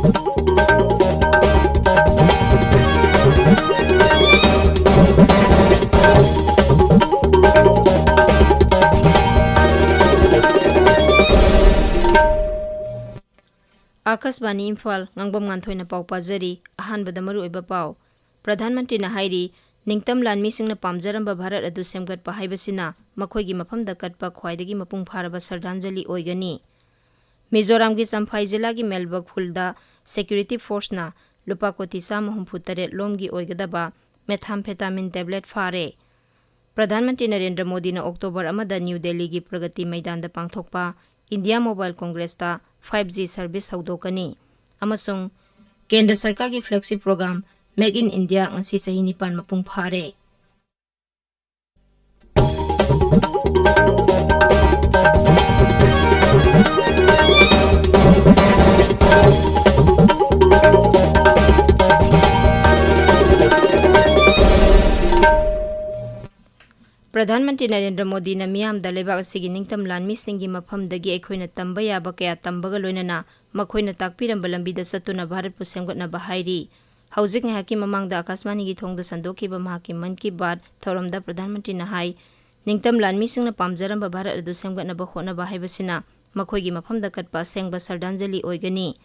Akashvani Imphal ngangbam Nganthoi pau pajari ahanbada maru oiba pau Pradhan Mantri na hairi ningtam lanmi singna pamjaramba Bharat adu semgat pa haibasina makhoigi mafamda katpa khwaidagi mapung pharaba sardanjali oigani Mizoram gi Champhai jila gi Melbak Phulda Security Force na lupa koti sama humputare lomgi oigadaba methamphetamine tablet phare Pradhan Mantri Narendra Modi na October amada New Delhi gi Pragati Maidan da pangthokpa India Mobile Congress ta 5G service haudokani amasung Kendra Sarkar gi flagship program Make in India ngasi sahi nipan mapung phare Pradhan Mantri Narendra Modi na miyam da lebak asigi ningtam lanmi singi mafam dagi aikhoina tamba yaba kaya tambaga loinana makhoina takpiramba lambi da satuna Bharat pu semgatna bahairi Haujik ngahaki mamangda Akashvani gi thongda sandokiba mahaki man ki baat thoramda Pradhan Mantri na hai ningtam lanmi singna pamjaramba Bharat adu semgatna ba hona ba haibasina makhoigi mafamda katpa sengba sardanjali oigani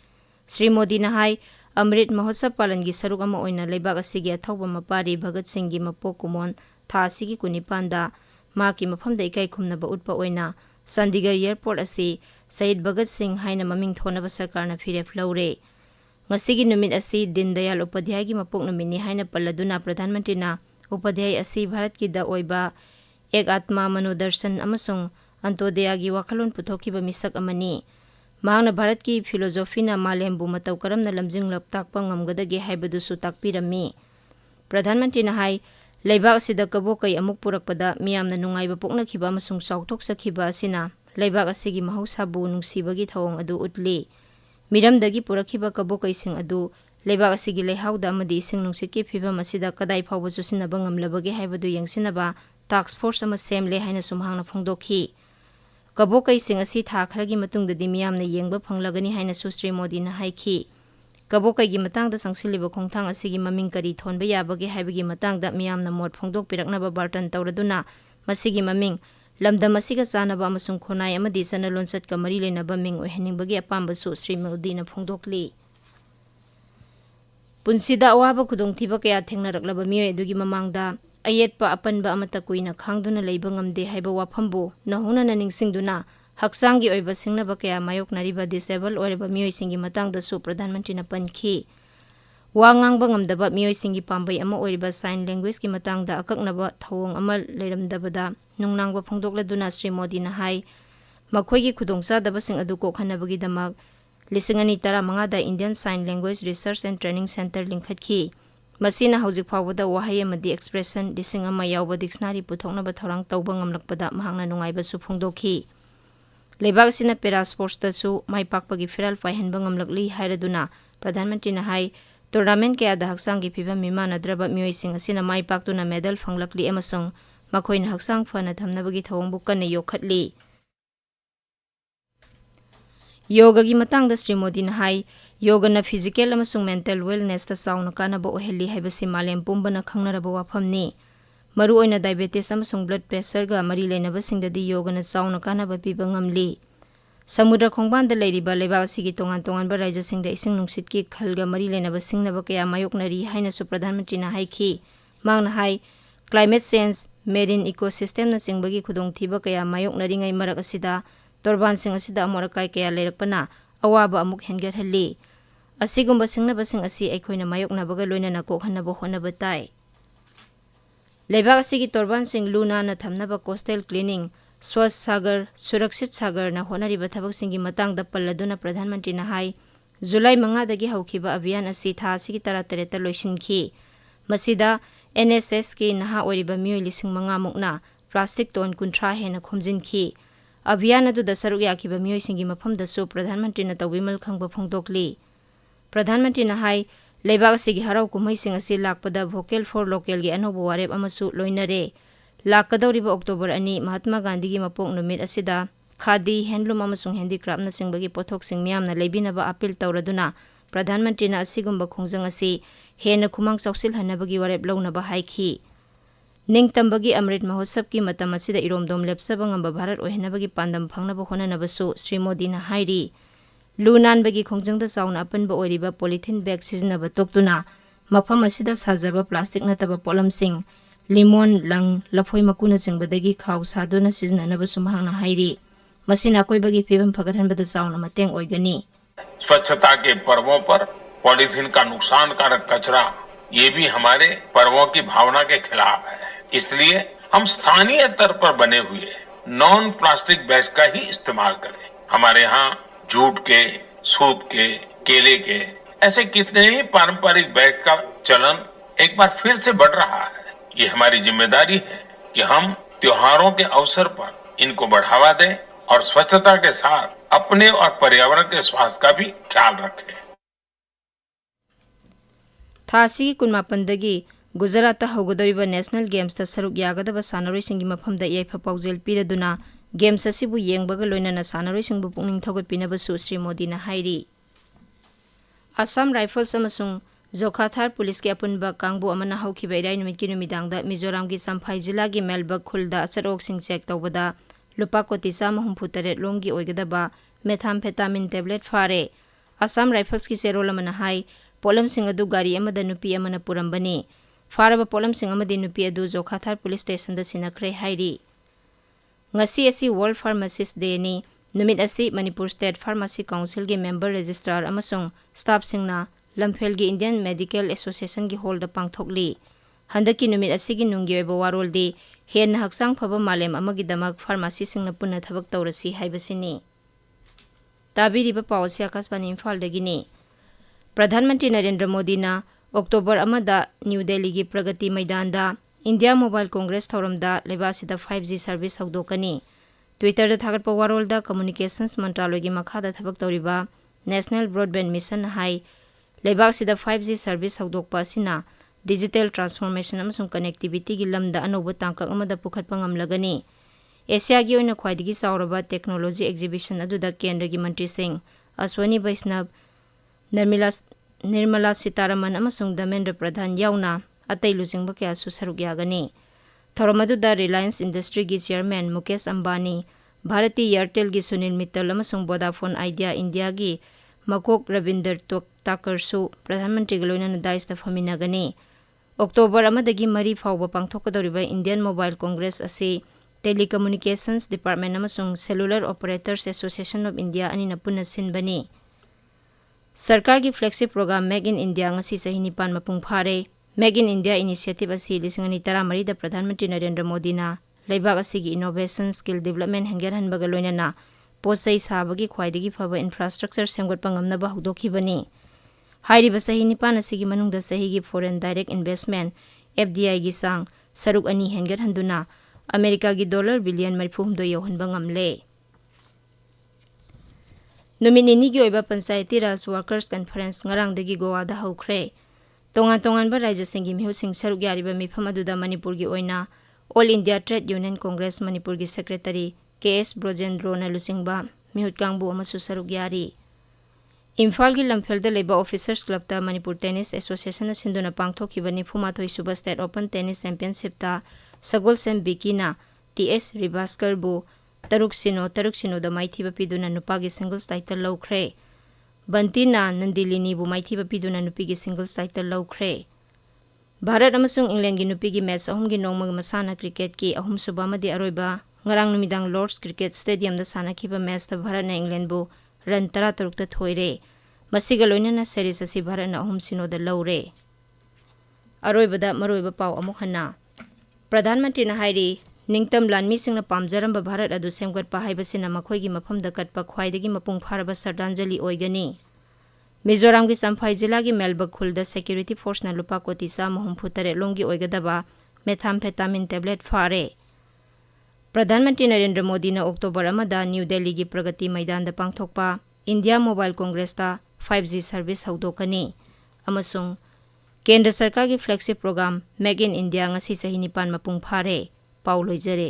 Sri Modi na hai Amrit Mahotsav palan gi saruk ama oina lebak asigi athauba mapari Bhagat Singh gi mapok kumon tha asigi kunipanda maki mafamda ikai khumnaba utpa oina Chandigarh airport asi Shahid Bhagat Singh haina maming thonaba sarkarna phirep laure ngasigi numit asi Din Dayal Upadhyay gi mapok numini haina palladuna Pradhan Mantri na Upadhyay asi Bharat ki da oiba ek atma manodarshan amasung antodaya gi wakhalon puthokiba misak amani mahangna Bharat ki philosophy na malembu matau karamna lamjing laptakpa ngamgadagi haibadusu takpirami Pradhan Mantri na hai Leibak asida kabokai amuk purakpada miyamna nungaiba poknakhiba amasung chauthoksakiba asina leibak asigi mahausabu nungsibagi thawong adu utli miramdagi purakhiba kabokai sing adu leibak asigi leihauda amadi ising nungsitki phibam asida kadai phawba chusinaba ngamlabagi haibadu yengsinaba task force ama semle haina sumhangna phongdokhi kabokai sing asi tha kharagi matungdadi miyamna yengba phanglagani haina Sri Modi na haikhi Kabokai gi matangda sangsiliba khongthang asigi maming kari thonba yabagi haibagi matangda miyamna mot phongdok piraknaba bartan tawraduna masigi maming lamdam asiga chanaba amasung khonai amadi sana lonsat ka mari leinaba ming oihaningbagi apamba su Sri Modi na phongdokli punsida awaba khudongthiba kaya thengnaraklaba miyoi adugi mamangda ayetpa apanba amata kuina khangduna leiba ngamde haiba wafambu nahona na ningsingduna Haksangi oiba singnaba kaya mayok nariba disable oiba miyoi singi matangda su Pradhan Mantri na pankhi wa ngangbang ngamdaba miyoi singi pambai ama oiba sign language ki matangda akaknaba thawong ama leiramdabada nungnangba phongdokladuna Sri Modi na hai makhoigi khudongchadaba sing adu kokhanabagi damak 2015 da Indian Sign Language Research and Training Center lingkhatkhi masina haujik phawbada wahai amadi expression lising ama yawba dictionary puthoknaba thorang tawba ngamlakpada mahangna nungaiba su phongdokhi Leibak sina para sports ta su mai pakpagi firal paihanba ngamlakli hairaduna Pradhan Mantri na hai tournament kaya da haksang gi phibam mimanadraba miyoi sing asina mai paktuna medal phanglakli amasung makhoina haksang phana thamnabagi thawongbu kanna yokhatli Yoga gi matangda Sri Modi na hai yoga na physical amasung mental wellness ta sauna kanaba ohelli haibasi malem pumbana khangnaraba wafamni Maru oina diabetes amasung blood pressure ga mari leinaba singdadi yoga na sauna kanaba piba ngamli Samudra khongbanda leiriba leibak asigi tongan tongan ba raija singda ising nungsitki khalga mari leinaba singnaba kaya mayoknari haina su Pradhan Mantri na haikhi mangna hai climate change marine ecosystem na singbagi khudongthiba kaya mayoknari ngai marak asida torban sing asida amorakai kaya leirakpana awaba amuk hengarhalli asigumba singnaba sing asi aikhoina mayoknabaga loinana kokhanaba honaba tai Leibak asigi torban sing luna na thamnaba coastal cleaning Swachh Sagar Surakshit Sagar na honariba thabak singi matangda palladuna Pradhan Mantri na hai July 5 dagi hawkhiba abhiyan asi tha asigi 13 loisinki masida NSS ki naha oiriba miyoi 5,000 mukna plastic ton 30 hena khomjinki abhiyan adu da saruk yakiba miyoi singi mafamda su Pradhan Mantri na tawimal khangba phongdokli Pradhan Mantri na hai Leibak asigi harau kumai sing asi lakpada vocal for local gi anobo warep amasu loinare lakadauriba October 2 Mahatma Gandhi gi mapok numit asida khadi handloom amasung handicraft na singbagi pothok sing miyamna leibinaba appeal tawraduna Pradhan Mantri na asigumba khongjang asi hena khumang chausilhanabagi warep launaba haikhi. Ningtambagi Amrit Mahotsav ki matam asida iromdom lepsaba ngamba Bharat ohenabagi pandam phangnaba honanabasu Sri Modi na hairi. Lunanbagi khongjangda chauna apanba oiriba polythene bag sizinaba toktuna mafam asida sajaba plastic nataba polamsing limon lang lafoi makuna singbadagi khaw saduna sizinanabasu mahangna hairi. मसीना कोई बगी film फगरहन बद साउन मतेंग ओइगनी स्वच्छता के पर्वों पर polythene का नुकसानकारक कचरा ये भी हमारे पर्वों की भावना के खिलाफ है। इसलिए हम स्थानीय स्तर पर बने हुए नॉन प्लास्टिक बैग का ही इस्तेमाल करें। हमारे यहाँ जूट के, सूत के, केले के ऐसे कितने ही पारंपरिक बैग का चलन एक बार फिर से बढ़ रहा है। ये हमारी जिम्मेदारी है कि हम त्योहारों के अवसर पर इनको बढ़ावा दें और स्वच्छता के साथ अपने और पर्यावरण के स्वास्थ्य का भी ख्याल रखें। थासी कुनमापंदगी गुजरात हौगदरिबा नेशनल गेम्स ता सरुक यागदबा सानरोइसिंगी मफमदा याइफा पाउजेल पिरदुना गेम्स असिबु येंगबगा लोइनाना सानरोइसिंगबु पुंगनिंग थौगतपिनबसु श्री मोदीना हाइरि। असम राइफल्स अमसुंग जोखाथार पुलिस के अपुनबा कांगबु अमना हौखिबा इराइ नुमितकी नुमिदांगदा मिजोराम की संफाई जिला की मेलबग खुलदा असरोक्सिंग चेक तौबदा लुपा कोटी 138 लोंगी ओइगदबा मेथाम्फेटामिन टेबलेट फारे। असम राइफल्स की सेरोल अमना हाई पोलम सिंह अदु गाड़ी अमदा नुपी अमना पुरंबनी फारबा पोलम सिंह अमदी नुपी अदु जोखाथार पुलिस स्टेशन दा सिनखरे हाइरी। ngasi asi world pharmacist day नि नुमित asi Manipur state pharmacy council के मेंबर रजिस्ट्रार अमसुंग स्टाफ सिंगना लमफेल की इंडियन मेडिकल एसोसिएशन की होल दा पांगथोकली। हंदकी नुमित असिगी नुंगी ओइबा वारोलदी हेन हक्सांग फबा मालेम अमगिदमक फार्मेसी सिंगना पुन्ना थबक तौरसी हाइबसिनी। ताबिरिबा पावसी आकाशवाणी इम्फाल दगिनी। प्रधानमंत्री नरेंद्र मोदी ना अक्टोबर अमदा न्यू दिल्ली की प्रगति मैदान दा इंडिया मोबाइल कांग्रेस थौरमदा लेबासिदा 5G सर्विस हौदोकनी। ट्विटर दा थागतपा वारोलदा कम्युनिकेशंस मंत्रालय की मखादा थबक तौरिबा नेशनल ब्रॉडबैंड मिशन हाई लेबासिदा 5G सर्विस हौदोकपा सिना डिजिटल ट्रांसफॉर्मेशन अमसुंग कनेक्टिविटी की लमदा अनोबा तांकक अमदा पुखतपा ngamlagani। एशिया की ओइना ख्वाइदगी सावरबा टेक्नोलॉजी एग्जीबिशन अदुदा केंद्र की मंत्री सिंह अश्वनी वैष्णव निर्मला सीतारमन अमसुंग धर्मेंद्र प्रधान याउना अतै लुजिंगबा कयासु सरुक यागनी। थौरम अदुदा रिलायंस इंडस्ट्री की चेयरमैन मुकेश अंबानी, भारती एयरटेल की सुनील मित्तल अमसुंग वोडाफोन आइडिया इंडिया की मकोक रविंदर ताकरसु प्रधानमंत्री लोइना दाइस फमिनागनी। अक्टोबर अमदगी मरी फाउबा पांगथोकदौरिबा इंडियन मोबाइल कांग्रेस असी टेलीकम्युनिकेशंस डिपार्टमेंट अमसुंग cellular operators association of India अनिना पुन्ना सिनबनी। सरकार की flagship programme make in India ngasi sahi 9 मपुंग फारे। मेक इन इंडिया इनिशिएटिव असी 2013 दा प्रधानमंत्री नरेंद्र मोदी ना लेबाग असिगी इनोवेशन स्किल डेवलपमेंट हेंगेरहनबगा लोइनाना पोसै साबगी ख्वाइदगी फबा इंफ्रास्ट्रक्चर सेमगतपा ngamnaba हौदोखिबनी। हाइरिबा सही 9 असिगी मनुंगदा सही की फॉरेन डायरेक्ट इन्वेस्टमेंट FDI की सांग सरुक अनि हेंगेरहंदुना अमेरिका की $1 बिलियन 40 यौहनबा ngamle। नुमिनिनी की ओइबा Panchayati Raj workers conference ngarangdagi गोवादा हौख्रे। तोंगान तोंगानबा राज्यसिंगी मिहुसिंग सरुक यारिबा मिफम अदुदा मणिपुर की ओइना all India trade union Congress Manipur की सेक्रेटरी KS ब्रोजेंद्रो ना लुसिंगबा मिहुत कांगबु अमसु सरुक यारी। इम्फाल की लमफेलदा लेबा ऑफिसर्स क्लब ता मणिपुर टेनिस एसोसिएशन सिंधुना पांगथोखिबा 94 सुबा स्टेट ओपन टेनिस चैंपियनशिप ता सगोल सेम बिकीना TS रिबास्कर बु 3-0 दा माइथीबा पिदुना नुपा की सिंगल्स टाइटल लौख्रे। बंतीना नंदिलिनी बु माइथीबा पिदुना नुपी की सिंगल्स टाइटल लौख्रे। भारत अमसुंग इंग्लैंड की नुपी की मैच अहुम की नोंग मसाना क्रिकेट की अहुम सुबा मदी अरोइबा ngarang numidang Lord's cricket stadium दा सानाखिबा मैच ता भारत ना इंग्लैंड बु रन 13 ता थोइरे। मसिगा लोइना सीरीज असी भारत ना 3-0 दा लौरे। अरोइबदा मरोइबा पाव अमुक हन्ना प्रधानमंत्री ना हाइरी निंगतम लानमी सिंगना पामजरंबा भारत अदु सेमगतपा हाइबसिना मखोइगी मफमदा कटपा ख्वाइदगी मपुंग फारबा श्रद्धांजलि ओइगनी। मिजोराम की संफाई जिला की मेलबग खुलदा सिक्योरिटी फोर्स ना लुपा कोटी 138 लोंगी ओइगदबा मेथाम्फेटामिन टेबलेट फारे। प्रधानमंत्री नरेंद्र मोदी ने अक्टोबर अमदा न्यू दिल्ली की प्रगति मैदान दा पांगथोकपा इंडिया मोबाइल कांग्रेस ता 5G सर्विस हौदोकनी। अमसुंग केंद्र सरकार की flagship programme make in India ngasi sahi 9 मपुंग फारे। पाउ लोइजरे।